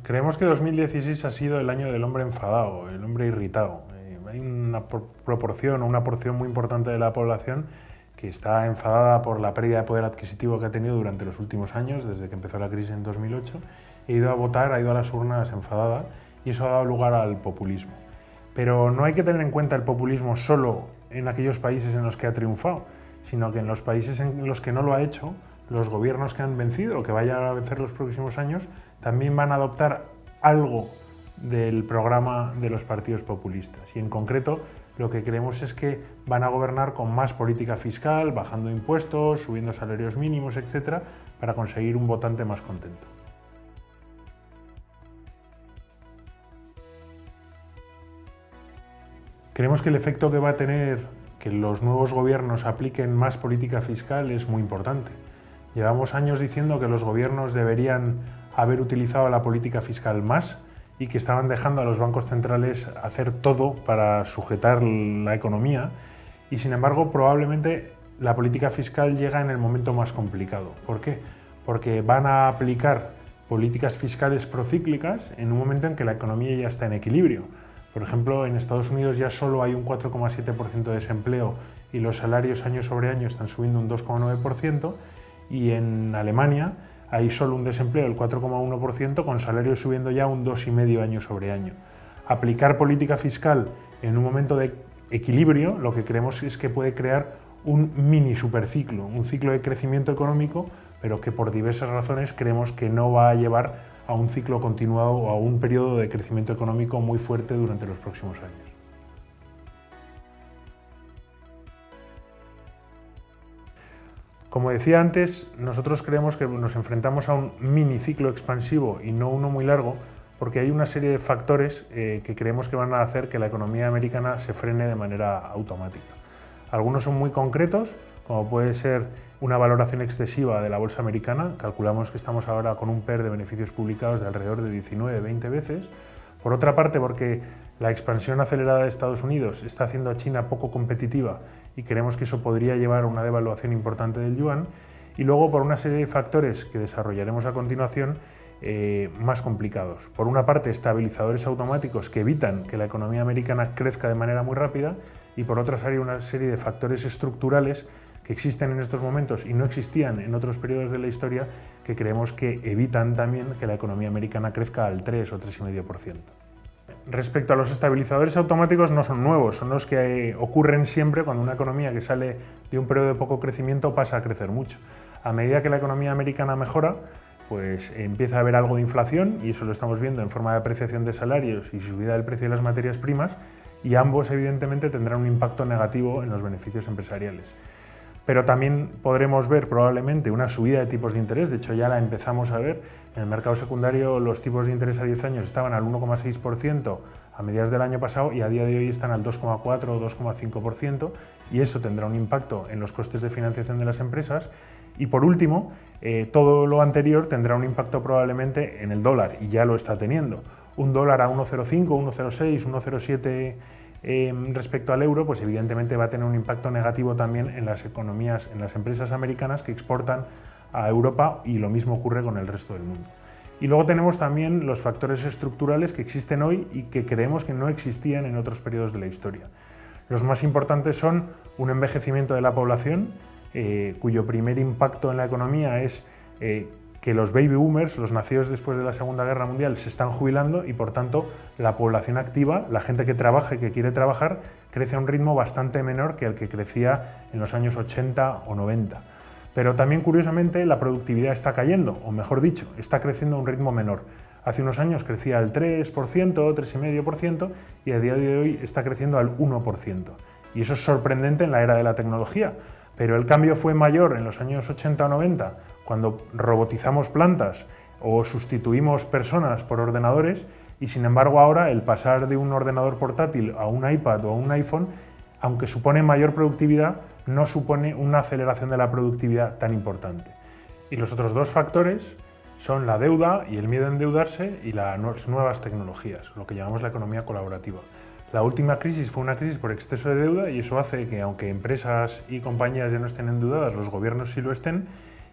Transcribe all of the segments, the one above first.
Creemos que 2016 ha sido el año del hombre enfadado, el hombre irritado. Hay una proporción o una porción muy importante de la población que está enfadada por la pérdida de poder adquisitivo que ha tenido durante los últimos años, desde que empezó la crisis en 2008. Ha ido a votar, ha ido a las urnas enfadada y eso ha dado lugar al populismo. Pero no hay que tener en cuenta el populismo solo en aquellos países en los que ha triunfado, sino que en los países en los que no lo ha hecho, los gobiernos que han vencido o que vayan a vencer los próximos años también van a adoptar algo del programa de los partidos populistas. Y en concreto, lo que creemos es que van a gobernar con más política fiscal, bajando impuestos, subiendo salarios mínimos, etc., para conseguir un votante más contento. Creemos que el efecto que va a tener que los nuevos gobiernos apliquen más política fiscal es muy importante. Llevamos años diciendo que los gobiernos deberían haber utilizado la política fiscal más y que estaban dejando a los bancos centrales hacer todo para sujetar la economía y, sin embargo, probablemente la política fiscal llega en el momento más complicado. ¿Por qué? Porque van a aplicar políticas fiscales procíclicas en un momento en que la economía ya está en equilibrio. Por ejemplo, en Estados Unidos ya solo hay un 4,7% de desempleo y los salarios año sobre año están subiendo un 2,9%, y en Alemania hay solo un desempleo del 4,1% con salarios subiendo ya un 2,5% año sobre año. Aplicar política fiscal en un momento de equilibrio lo que creemos es que puede crear un mini superciclo, un ciclo de crecimiento económico, pero que por diversas razones creemos que no va a llevar a un ciclo continuado o a un periodo de crecimiento económico muy fuerte durante los próximos años. Como decía antes, nosotros creemos que nos enfrentamos a un mini ciclo expansivo y no uno muy largo, porque hay una serie de factores que creemos que van a hacer que la economía americana se frene de manera automática. Algunos son muy concretos, como puede ser una valoración excesiva de la bolsa americana. Calculamos que estamos ahora con un PER de beneficios publicados de alrededor de 19-20 veces. Por otra parte, porque la expansión acelerada de Estados Unidos está haciendo a China poco competitiva y creemos que eso podría llevar a una devaluación importante del yuan. Y luego por una serie de factores que desarrollaremos a continuación más complicados. Por una parte, estabilizadores automáticos que evitan que la economía americana crezca de manera muy rápida, y por otra hay una serie de factores estructurales que existen en estos momentos y no existían en otros periodos de la historia, que creemos que evitan también que la economía americana crezca al 3 o 3,5%. Respecto a los estabilizadores automáticos, no son nuevos, son los que ocurren siempre cuando una economía que sale de un periodo de poco crecimiento pasa a crecer mucho. A medida que la economía americana mejora, pues empieza a haber algo de inflación, y eso lo estamos viendo en forma de apreciación de salarios y subida del precio de las materias primas, y ambos evidentemente tendrán un impacto negativo en los beneficios empresariales. Pero también podremos ver probablemente una subida de tipos de interés, de hecho ya la empezamos a ver. En el mercado secundario los tipos de interés a 10 años estaban al 1,6% a mediados del año pasado y a día de hoy están al 2,4 o 2,5%, y eso tendrá un impacto en los costes de financiación de las empresas. Y por último, todo lo anterior tendrá un impacto probablemente en el dólar, y ya lo está teniendo. Un dólar a 1,05, 1,06, 1,07 respecto al euro, pues evidentemente va a tener un impacto negativo también en las economías, en las empresas americanas que exportan a Europa, y lo mismo ocurre con el resto del mundo. Y luego tenemos también los factores estructurales que existen hoy y que creemos que no existían en otros periodos de la historia. Los más importantes son un envejecimiento de la población, cuyo primer impacto en la economía es que los baby boomers, los nacidos después de la Segunda Guerra Mundial, se están jubilando, y por tanto la población activa, la gente que trabaja y que quiere trabajar, crece a un ritmo bastante menor que el que crecía en los años 80 o 90. Pero también, curiosamente, la productividad está cayendo, o mejor dicho, está creciendo a un ritmo menor. Hace unos años crecía al 3%, 3,5%, y a día de hoy está creciendo al 1%. Y eso es sorprendente en la era de la tecnología, pero el cambio fue mayor en los años 80 o 90, cuando robotizamos plantas o sustituimos personas por ordenadores, y sin embargo ahora el pasar de un ordenador portátil a un iPad o a un iPhone, aunque supone mayor productividad, no supone una aceleración de la productividad tan importante. Y los otros dos factores son la deuda y el miedo a endeudarse, y las nuevas tecnologías, lo que llamamos la economía colaborativa. La última crisis fue una crisis por exceso de deuda, y eso hace que, aunque empresas y compañías ya no estén endeudadas, los gobiernos sí lo estén,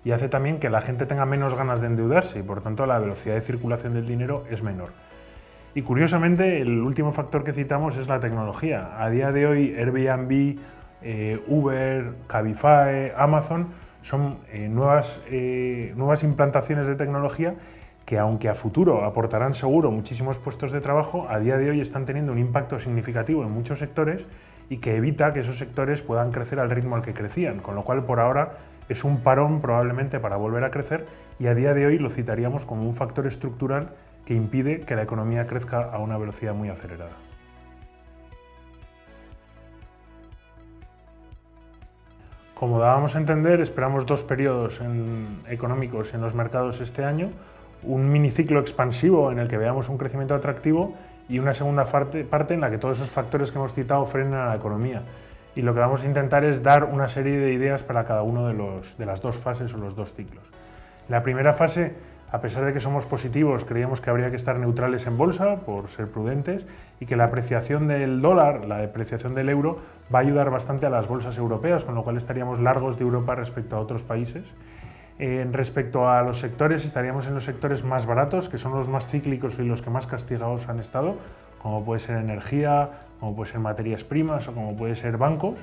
y hace también que la gente tenga menos ganas de endeudarse y por tanto la velocidad de circulación del dinero es menor. Y curiosamente el último factor que citamos es la tecnología. A día de hoy Airbnb, Uber, Cabify, Amazon son nuevas implantaciones de tecnología que, aunque a futuro aportarán seguro muchísimos puestos de trabajo, a día de hoy están teniendo un impacto significativo en muchos sectores y que evita que esos sectores puedan crecer al ritmo al que crecían, con lo cual por ahora es un parón probablemente para volver a crecer y a día de hoy lo citaríamos como un factor estructural que impide que la economía crezca a una velocidad muy acelerada. Como dábamos a entender, esperamos dos periodos económicos en los mercados este año, un miniciclo expansivo en el que veamos un crecimiento atractivo y una segunda parte en la que todos esos factores que hemos citado frenen a la economía. Y lo que vamos a intentar es dar una serie de ideas para cada uno de las dos fases o los dos ciclos. La primera fase, a pesar de que somos positivos, creíamos que habría que estar neutrales en bolsa por ser prudentes y que la apreciación del dólar, la depreciación del euro, va a ayudar bastante a las bolsas europeas, con lo cual estaríamos largos de Europa respecto a otros países. Respecto a los sectores, estaríamos en los sectores más baratos, que son los más cíclicos y los que más castigados han estado, como puede ser energía, como puede ser materias primas o como puede ser bancos.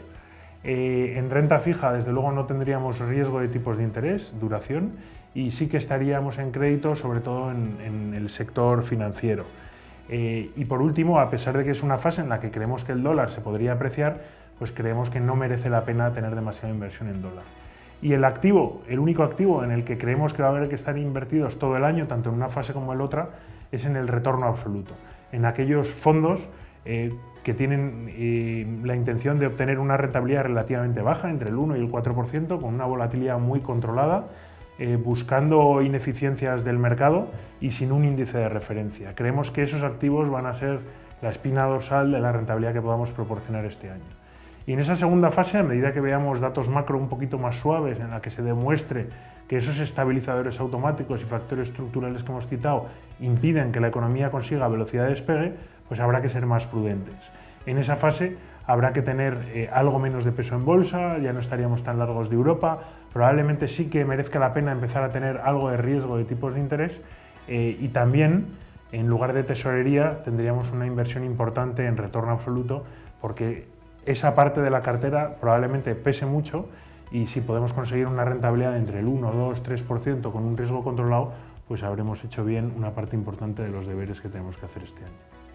En renta fija, desde luego, no tendríamos riesgo de tipos de interés, duración, y sí que estaríamos en crédito, sobre todo en el sector financiero. Y por último, a pesar de que es una fase en la que creemos que el dólar se podría apreciar, pues creemos que no merece la pena tener demasiada inversión en dólar. Y el activo, el único activo en el que creemos que va a haber que estar invertidos todo el año, tanto en una fase como en la otra, es en el retorno absoluto, en aquellos fondos que tienen la intención de obtener una rentabilidad relativamente baja, entre el 1 y el 4%, con una volatilidad muy controlada, buscando ineficiencias del mercado y sin un índice de referencia. Creemos que esos activos van a ser la espina dorsal de la rentabilidad que podamos proporcionar este año. Y en esa segunda fase, a medida que veamos datos macro un poquito más suaves, en la que se demuestre que esos estabilizadores automáticos y factores estructurales que hemos citado impiden que la economía consiga velocidad de despegue, pues habrá que ser más prudentes. En esa fase habrá que tener algo menos de peso en bolsa, ya no estaríamos tan largos de Europa, probablemente sí que merezca la pena empezar a tener algo de riesgo de tipos de interés y también, en lugar de tesorería, tendríamos una inversión importante en retorno absoluto, porque esa parte de la cartera probablemente pese mucho y si podemos conseguir una rentabilidad entre el 1, 2, 3% con un riesgo controlado, pues habremos hecho bien una parte importante de los deberes que tenemos que hacer este año.